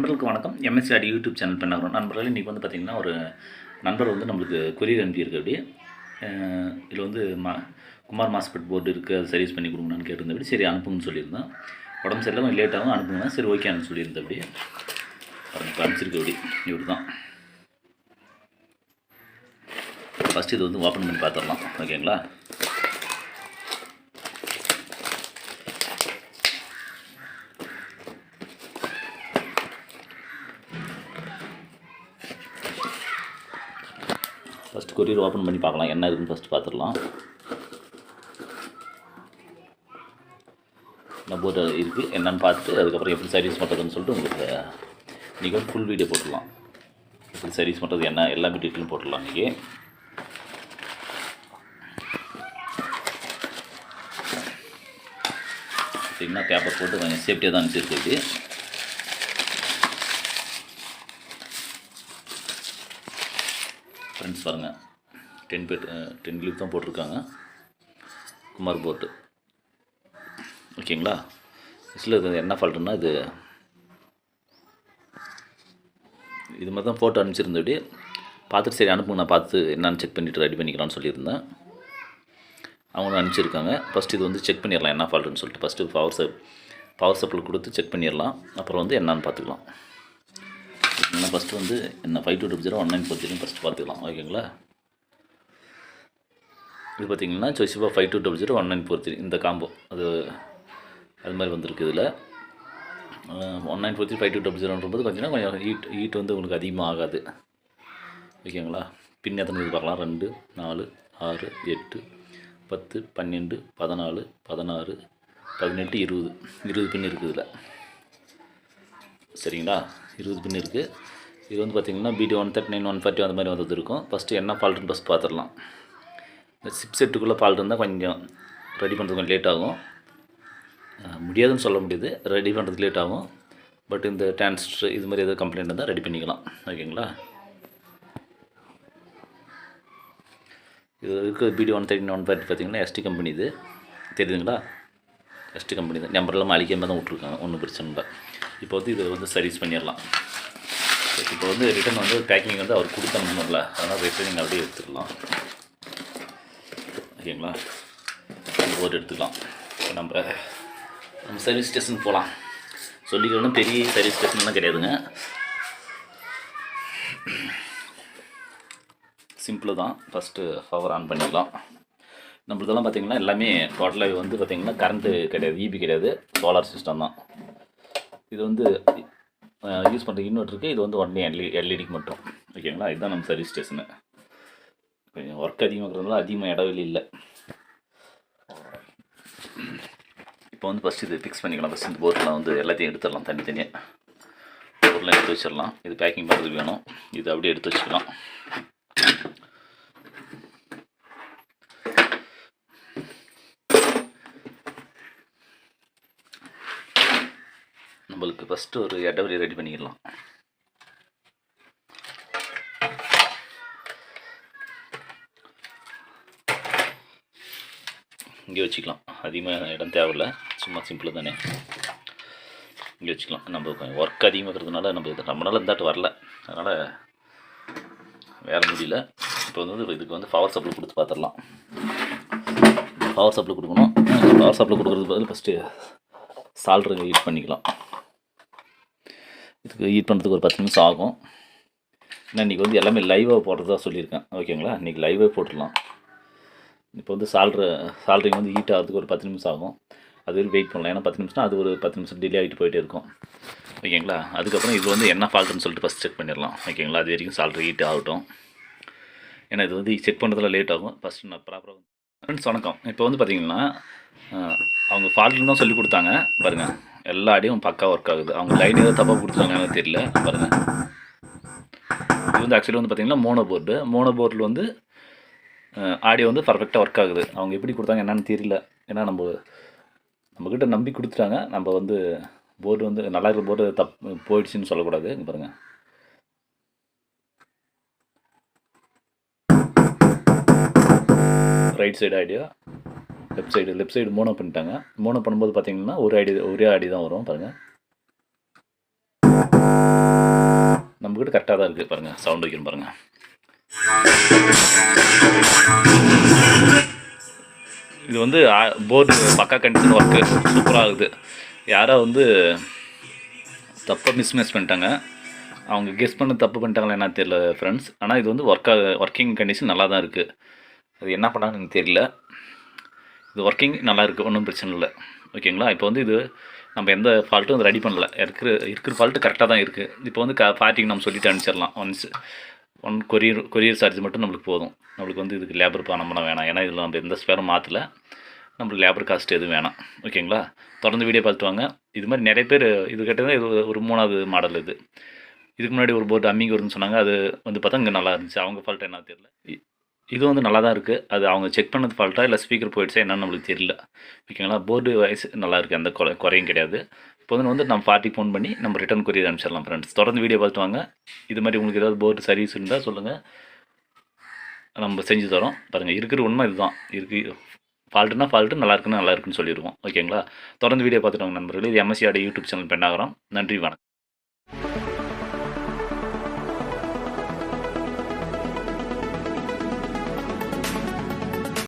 நண்பர்களுக்கு வணக்கம். எம்எஸ்ஆடி YouTube channel பண்ணாகிறோம். நண்பர்கள் இன்றைக்கி வந்து பார்த்திங்கன்னா ஒரு நண்பர் வந்து நம்மளுக்கு கொரியர் அனுப்பியிருக்கு. அப்படி இதில் வந்து குமார் மாஸ்பெட் போர்டு இருக்குது, அது சர்வீஸ் பண்ணி கொடுங்கன்னு கேட்டிருந்தபடி சரி அனுப்புங்கன்னு சொல்லியிருந்தேன். உடம்பு சரியில்லை, கொஞ்சம் லேட்டாகவும் அனுப்புங்கன்னா சரி ஓகேன்னு சொல்லியிருந்தேன். அப்படி இப்போ அனுப்பிச்சிருக்கு. அப்படி இப்படி தான் ஃபஸ்ட்டு இது வந்து ஓப்பன் பண்ணி பார்த்துடலாம். ஓகேங்களா? ஃபஸ்ட்டு கொரியர் ஓப்பன் பண்ணி பார்க்கலாம், என்ன இருக்குன்னு ஃபஸ்ட்டு பார்த்துடலாம். என்ன போர்டு இருக்குது என்னென்னு பார்த்துட்டு அதுக்கப்புறம் எப்படி சர்வீஸ் பண்ணுறதுன்னு சொல்லிட்டு உங்களுக்கு இன்றைக்கி வந்து ஃபுல் வீடியோ போட்டுடலாம். எப்படி சர்வீஸ் பண்ணுறது என்ன எல்லாமே டீட்டெயிலும் போட்டுடலாம். இன்றைக்கி பார்த்திங்கன்னா பேப்பர் போட்டு கொஞ்சம் சேஃப்டியாக தான் அனுப்பிச்சிருக்கு. ஃப்ரெண்ட்ஸ் பாருங்கள், 10 கிளிப் தான் போட்டிருக்காங்க, குமார் போர்டு. ஓகேங்களா? இதில் இது என்ன ஃபால்ட்டுன்னா இது மாதிரி தான் ஃபோட்டோ அனுப்பிச்சிருந்தபடி பார்த்துட்டு சரி அனுப்புங்க, நான் பார்த்து என்னென்னு செக் பண்ணிவிட்டு ரெடி பண்ணிக்கலாம்னு சொல்லியிருந்தேன். அவங்களும் அனுப்பிச்சிருக்காங்க. ஃபஸ்ட்டு இது வந்து செக் பண்ணிடலாம் என்ன ஃபால்ட்டுன்னு சொல்லிட்டு. ஃபஸ்ட்டு பவர் சப்ளை கொடுத்து செக் பண்ணிடலாம், அப்புறம் வந்து என்னன்னு பார்த்துக்கலாம். என்ன ஃபஸ்ட்டு வந்து என்ன 52001943 ஃபஸ்ட்டு பார்த்துக்கலாம். ஓகேங்களா? இது பார்த்திங்கன்னா Toshiba 52001943 இந்த காம்போ அது மாதிரி வந்திருக்கு. இதில் 1943 5200 பார்த்தீங்கன்னா கொஞ்சம் ஹீட் வந்து உங்களுக்கு அதிகமாக ஆகாது. ஓகேங்களா? பின் எத்தனை இது பார்க்கலாம். 2 4 6 8 10 12 14 16 18 20 பின் இருக்குது. இதில் சரிங்களா? 20 பின் இருக்குது. இது வந்து பார்த்திங்கன்னா BD 139 140 அந்த மாதிரி வந்தது இருக்கும். ஃபஸ்ட்டு என்ன ஃபால்ட்டுன்னு ஃபஸ்ட் பார்த்துடலாம். இந்த சிப் செட்டுக்குள்ளே ஃபால்ட் இருந்தால் கொஞ்சம் ரெடி பண்ணுறது கொஞ்சம் லேட் ஆகும். முடியாதுன்னு சொல்ல முடியாது, ரெடி பண்ணுறதுக்கு லேட் ஆகும். பட் இந்த டிரான்சிஸ்டர் இது மாதிரி எதாவது கம்ப்ளைண்ட் இருந்தால் ரெடி பண்ணிக்கலாம். ஓகேங்களா? இது இருக்க BD 139 140 பார்த்திங்கன்னா ST கம்பெனி. இது தெரியுதுங்களா? ST கம்பெனி தான். நம்பர்லாம் அழிக்காமல் தான் விட்ருக்காங்க, ஒன்றும் பிரச்சனை இல்லை. இப்போ வந்து இதை வந்து சர்வீஸ் பண்ணிடலாம். இப்போ வந்து ரிட்டன் வந்து பேக்கிங் வந்து அவர் கொடுத்தணும்ல, அதனால் ரிட்டர்னிங் அப்படியே எடுத்துக்கலாம். ஓகேங்களா? போர்டு எடுத்துக்கலாம். நம்ம சர்வீஸ் ஸ்டேஷன் போகலாம். சொல்லிக்கணும், பெரிய சர்வீஸ் ஸ்டேஷன்லாம் கிடையாதுங்க, சிம்பிள் தான். ஃபஸ்ட்டு பவர் ஆன் பண்ணிக்கலாம். நம்மளுதெல்லாம் பார்த்திங்கன்னா எல்லாமே டோட்டலாக வந்து பார்த்திங்கன்னா கரண்ட்டு கிடையாது, EB கிடையாது, சோலார் சிஸ்டம் தான். இது வந்து யூஸ் பண்ணுற இன்வெர்ட்டருக்கு, இது வந்து ஒன்லி எல்இடிக்கு மட்டும். ஓகேங்களா? இதுதான் நம்ம சர்வீஸ் ஸ்டேஷனு. கொஞ்சம் ஒர்க் அதிகமாகிறதுனால அதிகமாக இடவெளி இல்லை. இப்போ வந்து ஃபஸ்ட்டு இது ஃபிக்ஸ் பண்ணிக்கலாம். ஃபஸ்ட் இந்த போர்டெலாம் வந்து எல்லாத்தையும் எடுத்துடலாம், தனித்தனியாக போர்டெலாம் எடுத்து வச்சிடலாம். இது பேக்கிங் பண்ணுறதுக்கு வேணும், இது அப்படியே எடுத்து வச்சுக்கலாம். நம்மளுக்கு ஃபஸ்ட்டு ஒரு இடவெளி ரெடி பண்ணிடலாம். இங்கே வச்சுக்கலாம், அதிகமாக இடம் தேவையில்லை, சும்மா சிம்பிள் தானே. இங்கே வச்சுக்கலாம். நம்ம கொஞ்சம் ஒர்க் அதிகமாகிறதுனால நம்மளால் இருந்தாட்டு வரல, அதனால் வேறு முடியல. இப்போ வந்து இதுக்கு வந்து பவர் சப்ளை கொடுத்து பார்த்துடலாம். பவர் சப்ளை கொடுக்கணும். பவர் சப்ளை கொடுக்குறது பதில் ஃபஸ்ட்டு சால்ட்ரு ஹீட் பண்ணிக்கலாம். இதுக்கு ஹீட் பண்ணுறதுக்கு ஒரு 10 நிமிஷம் ஆகும். ஏன்னா இன்றைக்கி வந்து எல்லாமே லைவாக போடுறதா சொல்லியிருக்கேன். ஓகேங்களா? இன்றைக்கி லைவாக போட்டுடலாம். இப்போ வந்து சால்ட்ரிங் வந்து ஹீட் ஆகிறதுக்கு ஒரு 10 நிமிஷம் ஆகும். அது வரைக்கும் வெயிட் பண்ணலாம். ஏன்னா 10 நிமிஷம்னா அது ஒரு 10 நிமிஷம் டிலே ஆகிட்டு போயிட்டே இருக்கும். ஓகேங்களா? அதுக்கப்புறம் இது வந்து என்ன ஃபால்ட்டுன்னு சொல்லிட்டு ஃபஸ்ட் செக் பண்ணிடலாம். ஓகேங்களா? அது வரைக்கும் சால்ட்ரி ஹீட் ஆகட்டும். ஏன்னா இது வந்து செக் பண்ணுறதுல லேட் ஆகும். ஃபஸ்ட்டு நான் ப்ராப்பராக ஃப்ரெண்ட்ஸ் வணக்கம். இப்போ வந்து பார்த்திங்கன்னா அவங்க ஃபால்ட்டுன்னு தான் சொல்லி கொடுத்தாங்க. பாருங்கள், எல்லா ஆடியும் பக்கா ஒர்க் ஆகுது. அவங்க லைன் ஏதோ தப்பாக கொடுத்துருக்காங்கன்னு தெரியல. பாருங்கள், இது வந்து ஆக்சுவலி வந்து பார்த்திங்கன்னா மோனோ போர்டில் வந்து ஆடியோ வந்து பர்ஃபெக்டாக ஒர்க் ஆகுது. அவங்க எப்படி கொடுத்தாங்க என்னன்னு தெரியல. ஏன்னா நம்மக்கிட்ட நம்பி கொடுத்துட்டாங்க. நம்ம வந்து போர்டு வந்து நல்லா இருக்கிற போர்டு போயிடுச்சுன்னு சொல்லக்கூடாது. இங்கே பாருங்கள், right side audio, left side mono பண்ணிட்டாங்க. மோனோ பண்ணும்போது பார்த்தீங்கன்னா ஒரே ஐடி தான் வரும். பாருங்கள், நம்மக்கிட்ட கரெக்டாக தான் இருக்குது பாருங்கள். சவுண்ட் வைக்கணும் பாருங்கள். இது வந்து போர்டு பக்கா கண்டிஷன் ஒர்க்கு சூப்பராக இருக்குது. யாரோ வந்து தப்பாக மிஸ்மேட்ச் பண்ணிட்டாங்க. அவங்க கெஸ் பண்ண தப்பு பண்ணிட்டாங்களா என்ன தெரியல ஃப்ரெண்ட்ஸ். ஆனால் இது வந்து ஒர்க்கிங் கண்டிஷன் நல்லா தான் இருக்குது. அது என்ன பண்ணாங்கன்னு எனக்கு தெரியல. இது ஒர்க்கிங் நல்லா இருக்குது, ஒன்றும் பிரச்சனை இல்லை. ஓகேங்களா. இப்போ வந்து இது நம்ம எந்த ஃபால்ட்டும் வந்து ரெடி பண்ணல. இருக்கிற ஃபால்ட்டு கரெக்டாக தான் இருக்குது. இப்போ வந்து பார்ட்டிக்கு நம்ம சொல்லிட்டு அனுப்பிச்சிடலாம். ஒன் கொரியர் சார்ஜ் மட்டும் நம்மளுக்கு போதும். நம்மளுக்கு வந்து இதுக்கு லேபர் பணம்லாம் வேணாம். ஏன்னா இதில் நம்ம எந்த ஸ்பேரும் மாற்றலை. நம்மளுக்கு லேபர் காஸ்ட் எதுவும் வேணாம். ஓகேங்களா. தொடர்ந்து வீடியோ பார்த்துட்டு வாங்க. இது மாதிரி நிறைய பேர் இது கேட்டது. இது ஒரு 3வது மாடல். இதுக்கு முன்னாடி ஒரு போர்டு அம்மிங்க வருதுன்னு சொன்னாங்க. அது வந்து பார்த்தா இங்கே நல்லா இருந்துச்சு. அவங்க ஃபால்ட் என்ன தெரியல. இது வந்து நல்லா தான் இருக்குது. அது அவங்க செக் பண்ணது ஃபால்ட்டா இல்லை ஸ்பீக்கர் போயிடுச்சா என்னன்னு நம்மளுக்கு தெரியல. ஓகேங்களா. போர்டு வைஸ் நல்லா இருக்குது, எந்த குறையும் கிடையாது. இப்போ வந்து நம்ம பார்ட்டிக்கு ஃபோன் பண்ணி நம்ம ரிட்டர்ன் கொரியர் அனுப்பிச்சிடலாம் ஃப்ரெண்ட்ஸ். தொடர்ந்து வீடியோ பார்த்துட்டு வாங்க. இது மாதிரி உங்களுக்கு ஏதாவது போர்டு சர்வீஸ் இருந்தால் சொல்லுங்கள், நம்ம செஞ்சு தரோம். பாருங்கள், இருக்கிற உண்மை இதுதான் இருக்குது. ஃபால்ட்டுனா ஃபால்ட்டு, நல்லா இருக்குன்னு சொல்லிடுவோம். ஓகேங்களா. தொடர்ந்து வீடியோ பார்த்துட்டு வாங்க நண்பர்களே. இது MSCRD யூடியூப் சேனல் பெண்ணாகரம். நன்றி, வணக்கம்.